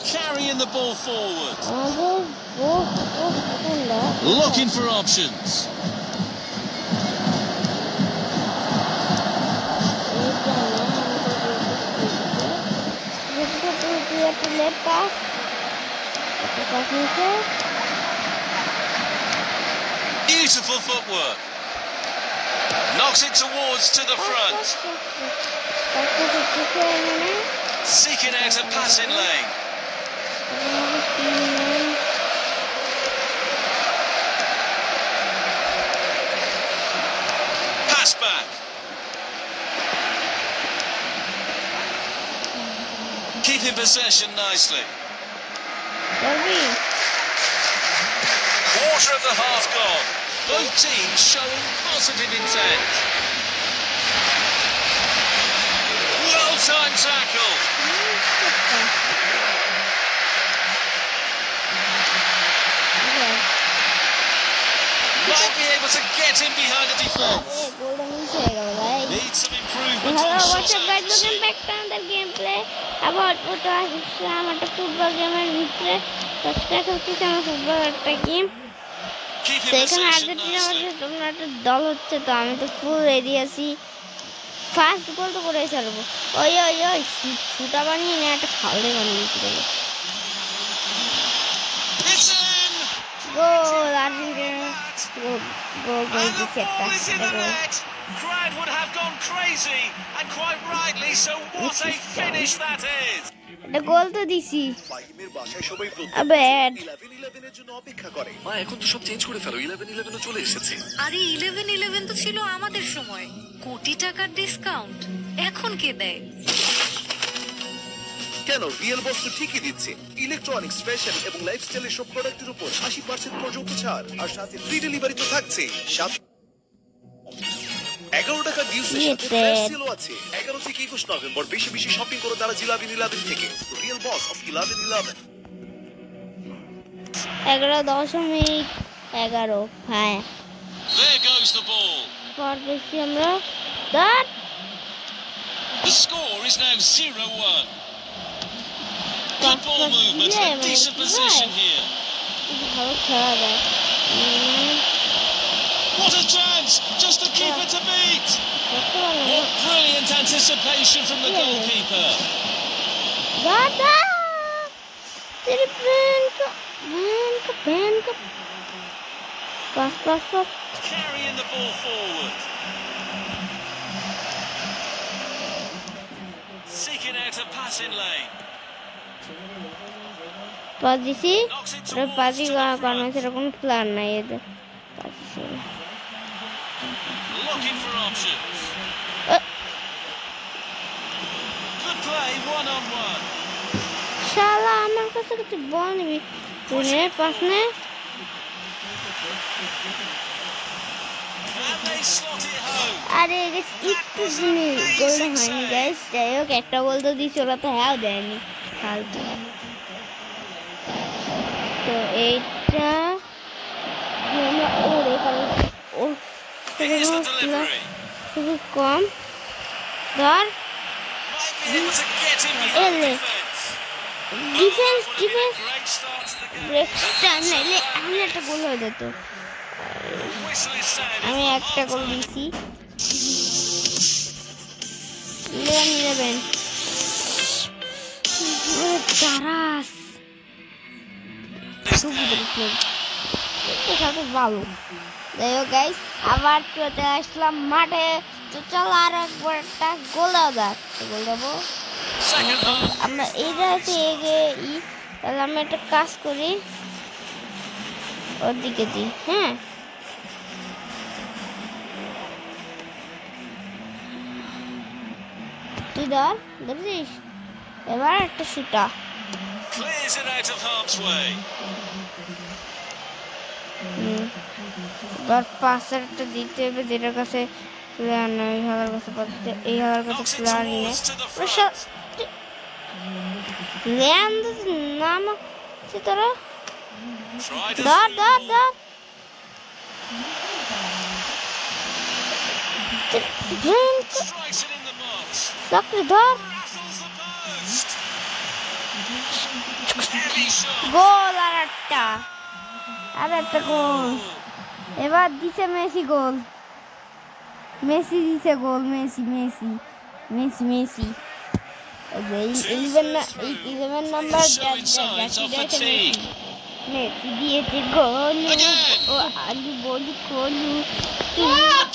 Carrying the ball forward. Looking for options. Beautiful footwork. Knocks it towards to the front. Seeking out a passing lane. Pass back. Keeping possession nicely. Quarter of the half gone. Both teams showing positive intent. Well-timed tackle. Might be able to get in behind the defense. Needs some improvement on shot accuracy. gameplay about football game game. Keeping possession nicely. দল হচ্ছে তো আমি তো full ready আছি first গোল তো করে ছাড়বো ওই ওই ওই শুটা বানিয়ে না একটা খালে বানিয়ে দিয়েছিল গোল আর্জেন্টিনা গোল দিচ্ছে একটা Crowd would have gone crazy, and quite rightly, so what a finish that is! এটা গোল তো দিছি আবে 11-11 এর জন্য অপেক্ষা করে মা এখন তো সব চেঞ্জ করে ফেলো 11-11 ও চলে এসেছে আরে 11-11 তো ছিল আমাদের সময় কোটি টাকার ডিসকাউন্ট এখন কে দেয় কেন রিয়েল বস তো ঠিকই দিচ্ছে ইলেকট্রনিক্স ফ্যাশন এবং লাইফস্টাইলের সব প্রোডাক্টের উপর 80% পর্যন্ত ছাড় আর সাথে ফ্রি ডেলিভারি তো থাকছে 11 টাকা ডিউসের সাথে ফ্ল্যাশ সেলও আছে 11 থেকে 21 নভেম্বর বেশি বেশি শপিং করো তারা 11-11 থেকে রিয়েল বস অফ 11-11 11.11 হ্যাঁ There goes the ball. পর বেশি আমরা that The score is now 0-1. Good ball movement and decent position here. ভালো খেলা যায় What a chance! Just the keeper to beat. What brilliant anticipation from the goalkeeper. Dada! तेरे बहन का pass. Carrying the ball forward. Seeking out a passing lane. Pass দিছি আর পাসি কারণ সেরকম plan নাই এদের Looking for options. Good play, one-on-one. শালা আমার কাছে কিছু বল নিবি তুই নে পাস নে And they slot it home. আরে একটু গোল হয়নি গাইস যাই হোক একটা গোল তো দিয়েছি ওরা তো হ্যাঁ দেয়নি ফালতু তো এইটা আমরা ওরে কারণ ও Here's the delivery. খুবই কম ধর Might be able to get in behind the defense. Defence Great start to the game. ব্রেকটা নাইলে আমি একটা গোল হয়ে যেত Whistle is sounded. আমি একটা গোল দিয়েছি 11 তারাস ভালো যাই হোক গাইস আবার চলে আসলাম মাঠে তো চল আর একবার একটা গোল দেওয়া যাক গোল দেবো Second half. আমরা এইটা আছে তাহলে আমি একটা কাজ করি ওর দিকে দিই হ্যাঁ তুই ধরছিস এবার একটা শুটা Clears it out of harm's way. এবার পাসারটা দিতে হবে যেটার কাছে প্লেয়ার নেই এই হালার কাছে পাচ্ছে এই হালার কাছে Knocks it প্লেয়ার নেই towards to the front. LAN নাম আছে তোরা Tried a ধর through ball. Strikes it in the box. চাকরি ধর Rattles the post. Heavy shot. গোল আর একটা গোল এবার দিছে মেসি গোল মেসি দিছে goal Messi 11 number Showing signs of fatigue. Messi দিয়েছে গোল ও আলু বলি কোলু The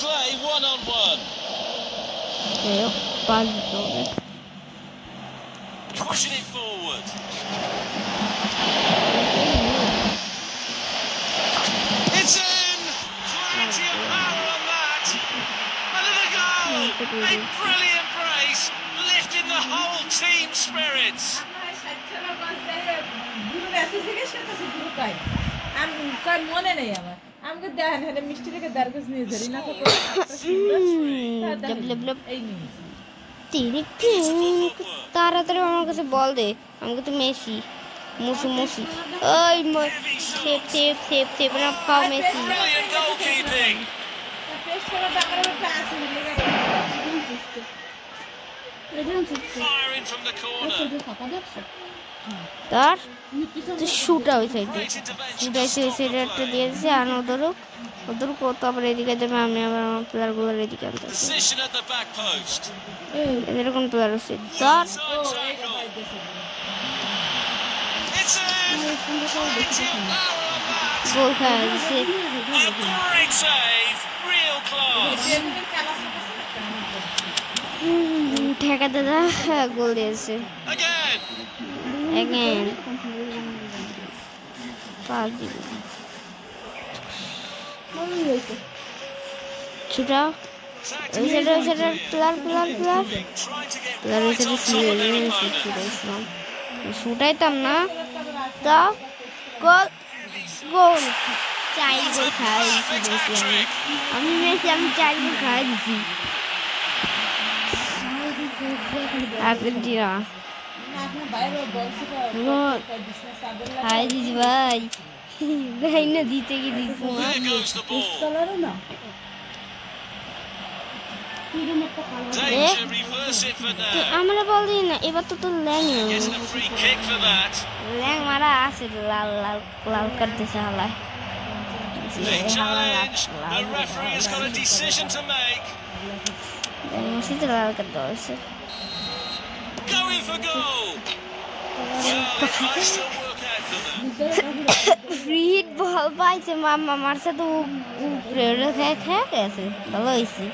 play 1-on-1. পাস তো Pushing it forward. It's in. Plenty of power on that. Another goal. A brilliant brace, lifting the whole team spirits. মনে নেই আমার আমাকে দেখেন হলে মিষ্টি থেকে দারগাস নিয়ে ধরি না তাড়াতাড়ি আমার কাছে বল দে আমাকে তো মেসি মুসি ওই সেপ না পাও Messi Brilliant goalkeeping. Firing from the corner. তার শুট হয়েছে Great intervention. শুট হয়েছে ওই সাইডে একটা দিয়েছে আর ওদের কত আবার এদিকে দেবে আমি আবার আমার প্লেয়ারগুলো এদিকে আনতে Position at the back post. এরকম প্লেয়ার হচ্ছে তার Side tackle. It's in. Plenty of power on that. গোল খাওয়া দিচ্ছে A great save. Real class. ঠেকা দাদা গোল দিয়েছে Again. এগেন পাস দিবে ছুটা ওই সাইডে player Trying to get player ওই right সাইডে on top of their opponent. ছুটাইছিলাম ছুটাইতাম না তা গোল 4 গোল খাই দিয়েছি আমি আমি 4 গোল খাই দিছি আর্জেন্টিনা খাই দিছি ভাই ভাই না দিতে কি দিব There goes the ball. Danger. Reverse it for now. আমরা বল দিই না এবার তো ল্যাং Getting a free kick for that. ল্যাং মারা আছে লাল করতেছে হালায় Big challenge. The referee has got a decision to make. মসজিদে লাল করতে হয়েছে Going for goal. Well, it might still work out for them. Free hit ball পাইছে মামা মারছে তো উপরে খেয়ে গেছে ভালো হয়েছে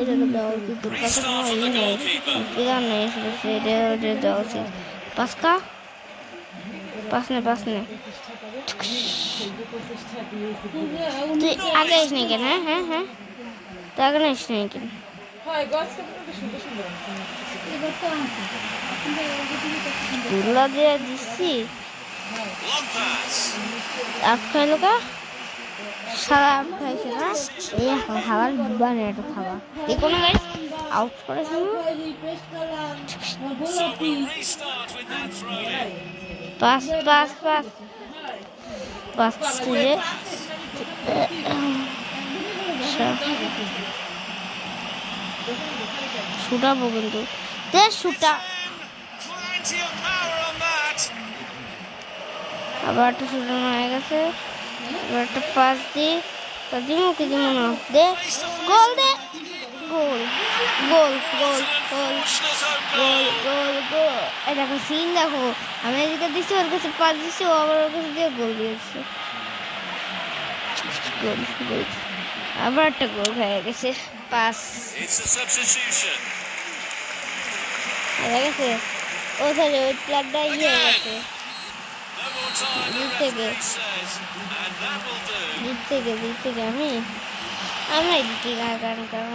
এটা দেওয়া উচিত তোর কাছে কোনো ইয়ে নেই বিধান নেই এটা দেওয়া উচিত পাস নে তুই আগে আসিস নি কেন হ্যাঁ তুই আগে আসিস নি কেন তুলা দিয়ে দিচ্ছি Long pass. আট খাইলো কা সারা আট খাইছে না এই খাবার বানে একটু খাওয়া এই কোনো গাইস আউট করেছে না So we'll restart with that throw in. Pass তুলে শুটাবো কিন্তু শুটা Plenty of power on that. আবার একটা শুটানো হয়ে গেছে এবার একটা পাস দিই মুখে দিব না দে গোল এই দেখো সিন দেখো আমি এদিকে দিচ্ছি ওর কাছে পাস দিচ্ছি ও আবার ওর কাছে দিয়ে গোল দিয়েছে গোল আবার একটা গোল হয়ে গেছে পাস It's a substitution. হয়ে গেছে ও স্যার ওই প্লাগটা ইয়ে হয়ে গেছে No more time, the Did they referee get- says. And that will do. দিক থেকে আমি দিতে গান